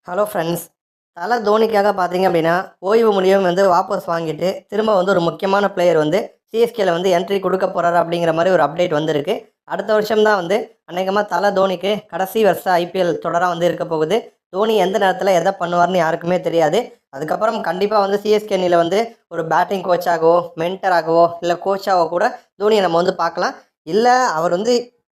Hello friends. தல தோனிக்காக பார்த்தீங்க அப்படின்னா, ஓய்வு முடியும் வந்து வாபஸ் வாங்கிட்டு, திரும்ப வந்து ஒரு முக்கியமான பிளேயர் வந்து சிஎஸ்கேல வந்து என்ட்ரி கொடுக்க போறாரு அப்படிங்கிற மாரி ஒரு அப்டேட் வந்திருக்கு. அடுத்த வருஷம் தான் வந்து அநேகமா தல தோனிக்கு கடைசி வருஷ ஐபிஎல் தொடரா வந்து இருக்க போகுது. தோனி எந்த நேரத்தில எத பண்ணுவார்ன்னு யாருக்குமே தெரியாது. அதுக்கப்புறம் கண்டிப்பா வந்து சிஎஸ்கே அணியில வந்து ஒரு பேட்டிங் கோச்சாகவோ, மென்டராகவோ, இல்ல கோச்சாவோ கூட தோனிய நம்ம வந்து பார்க்கலாம். இல்ல அவர் வந்து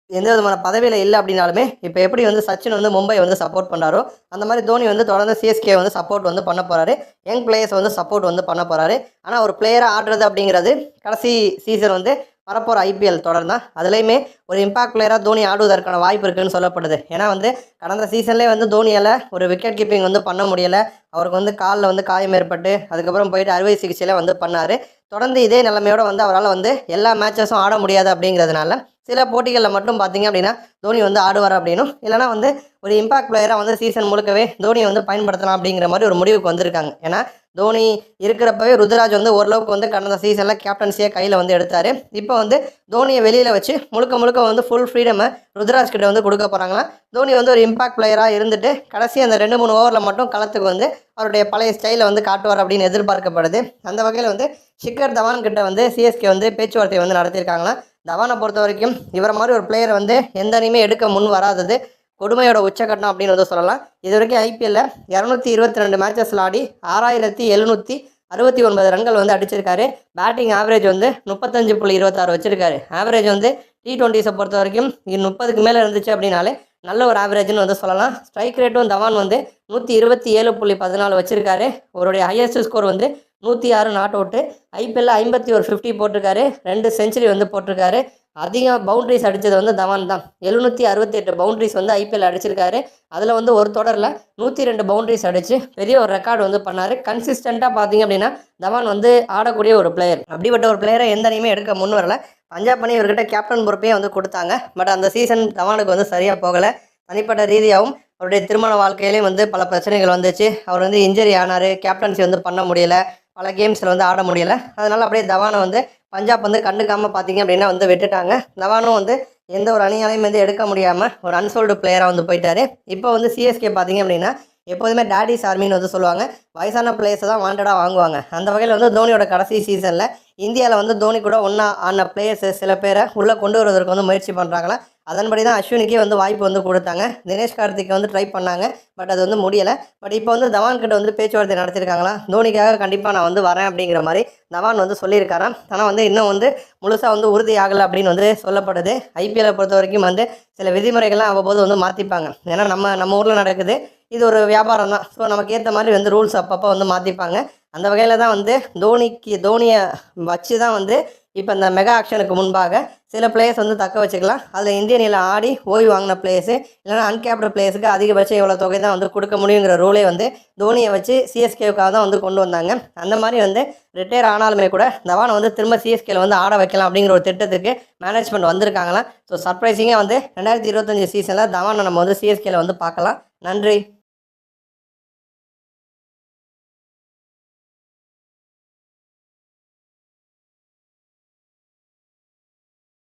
எந்த விதமான பதவியில இல்ல அப்படின்னாலுமே, இப்ப எப்படி வந்து சச்சின் வந்து மும்பை வந்து சப்போர்ட் பண்றாரோ, அந்த மாரி தோனி வந்து தொடர்ந்து சிஎஸ்கே வந்து சப்போர்ட் வந்து பண்ண போறாரு. யங் பிளேயர்ஸ் வந்து சப்போர்ட் வந்து பண்ண போறாரு. ஆனா ஒரு பிளேயரா ஆடுறது அப்படிங்கிறது கடைசி சீசன் வந்து வரப்போற ஐபிஎல் தொடர் தான். அதுலயுமே ஒரு இம்பாக்ட் பிளேயரா தோனி ஆடுவதற்கான வாய்ப்பு இருக்குன்னு சொல்லப்படுது. ஏன்னா வந்து கடந்த சீசன்லேயே வந்து தோனியால ஒரு விக்கெட் கீப்பிங் வந்து பண்ண முடியல. அவருக்கு வந்து கால்ல வந்து காயம் ஏற்பட்டு, அதுக்கப்புறம் போயிட்டு அறுவை சிகிச்சைலாம் வந்து பண்ணாரு. தொடர்ந்து இதே நிலைமையோட வந்து அவரால வந்து எல்லா மேட்சஸும் ஆட முடியாது அப்படிங்கிறதுனால, சில போட்டிகள்ல மட்டும் பார்த்தீங்க அப்படின்னா, தோனி வந்து ஆடுவார் அப்படின்னும், இல்லைனா வந்து ஒரு இம்பாக்ட் பிளேயரா வந்து சீசன் முழுக்கவே தோனிய வந்து பயன்படுத்தலாம் அப்படிங்கிற மாரி ஒரு முடிவுக்கு வந்திருக்காங்க. ஏன்னா, தோனி இருக்கிறப்பவே ருத்துராஜ் வந்து ஓரளவுக்கு வந்து கடந்த சீசன்ல கேப்டன்சிய கையில வந்து எடுத்தாரு. இப்போ வந்து தோனிய வெளியில வச்சு முழுக்க முழுக்க வந்து ஃபுல் ஃப்ரீடம ருத்துராஜ் கிட்ட வந்து குடுக்க போறாங்களாம். தோனி வந்து ஒரு இம்பாக்ட் பிளேயரா இருந்துட்டு, கடைசி அந்த 2, 3 ஓவர்ல மட்டும் களத்துக்கு வந்து அவருடைய பழைய ஸ்டைல வந்து காட்டுவார் அப்படின்னு எதிர்பார்க்கப்படுது. அந்த வகையில வந்து ஷிக்கர் தவான் கிட்ட வந்து சிஎஸ்கே வந்து பேச்சுவார்த்தை வந்து நடத்தியிருக்காங்களாம். தவானை பொறுத்த வரைக்கும் இவரை மாதிரி ஒரு பிளேயர் வந்து எந்த அணியுமே எடுக்க முன் வராதது கொடுமையோட உச்சக்கட்டம் அப்படின்னு வந்து சொல்லலாம். இது வரைக்கும் ஐபிஎல்ல 222 மேட்சஸில் ஆடி 6769 ரன்கள் வந்து அடிச்சிருக்காரு. பேட்டிங் ஆவரேஜ் வந்து 35.26 வச்சிருக்காரு. ஆவரேஜ் வந்து T20ஸை பொறுத்த வரைக்கும் 30க்கு மேலே இருந்துச்சு அப்படின்னாலே நல்ல ஒரு ஆவரேஜ்னு வந்து சொல்லலாம். ஸ்ட்ரைக் ரேட்டும் தவான் வந்து 127.14 வச்சிருக்காரு. அவருடைய ஹையஸ்ட் ஸ்கோர் வந்து 106 நாட் அவுட்டு. ஐபிஎல்ல 51 50 போட்டிருக்காரு. 2 செஞ்சுரி வந்து போட்டிருக்காரு. அதிகம் பவுண்ட்ரிஸ் அடித்தது வந்து தவான் தான். 768 பவுண்ட்ரிஸ் வந்து ஐபிஎல் அடிச்சிருக்காரு. அதில் வந்து ஒரு தொடரில் 102 பவுண்ட்ரிஸ் அடித்து பெரிய ஒரு ரெக்கார்டு வந்து பண்ணார். கன்சிஸ்டண்ட்டாக பார்த்தீங்க அப்படின்னா தவான் வந்து ஆடக்கூடிய ஒரு பிளேயர். அப்படிப்பட்ட ஒரு பிளேயரை எந்த அணியுமே எடுக்க முன் வரல. பஞ்சாப் அணி இவர்கிட்ட கேப்டன் பொறுப்பையே வந்து கொடுத்தாங்க. பட் அந்த சீசன் தவானுக்கு வந்து சரியாக போகலை. தனிப்பட்ட ரீதியாகவும் அவருடைய திருமண வாழ்க்கையிலையும் வந்து பல பிரச்சனைகள் வந்துச்சு. அவர் வந்து இன்ஜரி ஆனார். கேப்டன்சி வந்து பண்ண முடியலை. பல கேம்ஸில் வந்து ஆட முடியலை. அதனால் அப்படியே தவானை வந்து பஞ்சாப் வந்து கண்டுக்காமல் பார்த்தீங்க அப்படின்னா வந்து விட்டுட்டாங்க. தவானும் வந்து எந்த ஒரு அணியாலையும் வந்து எடுக்க முடியாமல் ஒரு அன்சோல்டு பிளேயராக வந்து போயிட்டார். இப்போ வந்து சிஎஸ்கே பார்த்தீங்க அப்படின்னா எப்போதுமே டேடிஸ் ஆர்மின்னு வந்து சொல்லுவாங்க. வயசான பிளேயர்ஸை தான் வாண்டடாக வாங்குவாங்க. அந்த வகையில் வந்து தோனியோட கடைசி சீசனில் இந்தியாவில் வந்து தோனி கூட ஒன்றா ஆன பிளேயர்ஸு சில பேரை உள்ளே கொண்டு வருவதற்கு வந்து முயற்சி பண்ணுறாங்களா. அதன்படி தான் அஸ்வினிக்கே வந்து வாய்ப்பு வந்து கொடுத்தாங்க. தினேஷ் கார்த்திக் வந்து ட்ரை பண்ணாங்க. பட் அது வந்து முடியலை. பட் இப்போ வந்து தவான் கிட்ட வந்து பேச்சுவார்த்தை நடத்திருக்காங்களா. தோனிக்காக கண்டிப்பாக நான் வந்து வரேன் அப்படிங்கிற மாதிரி தவான் வந்து சொல்லியிருக்காராம். ஆனால் வந்து இன்னும் வந்து முழுசாக வந்து உறுதி ஆகலை அப்படின்னு வந்து சொல்லப்படுது. ஐபிஎல்லை பொறுத்த வரைக்கும் வந்து சில விதிமுறைகள்லாம் அவ்வப்போது வந்து மாற்றிப்பாங்க. ஏன்னா நம்ம ஊரில் நடக்குது. இது ஒரு வியாபாரம் தான். ஸோ நமக்கு ஏற்ற மாதிரி வந்து ரூல்ஸ் அப்பப்போ வந்து மாற்றிப்பாங்க. அந்த வகையில் தான் வந்து தோனியை வச்சு தான் வந்து இப்போ இந்த மெகா ஆக்ஷனுக்கு முன்பாக சில பிளேயர்ஸ் வந்து தக்க வச்சுக்கலாம். அதில் இந்திய அணியில் ஆடி ஓய்வு வாங்கின பிளேயர்ஸு இல்லைனா அன்கேப்டு பிளேயர்ஸுக்கு அதிகபட்சம் இவ்வளோ தொகை தான் வந்து கொடுக்க முடியுங்கிற ரூலே வந்து தோனியை வச்சு சிஎஸ்கேவுக்காக தான் வந்து கொண்டு வந்தாங்க. அந்த மாதிரி வந்து ரிட்டையர் ஆனாலுமே கூட தவானை வந்து திரும்ப சிஎஸ்கேல வந்து ஆட வைக்கலாம் அப்படிங்கிற ஒரு திட்டத்துக்கு மேனேஜ்மெண்ட் வந்திருக்காங்களாம். ஸோ சர்ப்ரைசிங்காக வந்து 2025 சீசனில் தவானை நம்ம வந்து சிஎஸ்கேல வந்து பார்க்கலாம். நன்றி.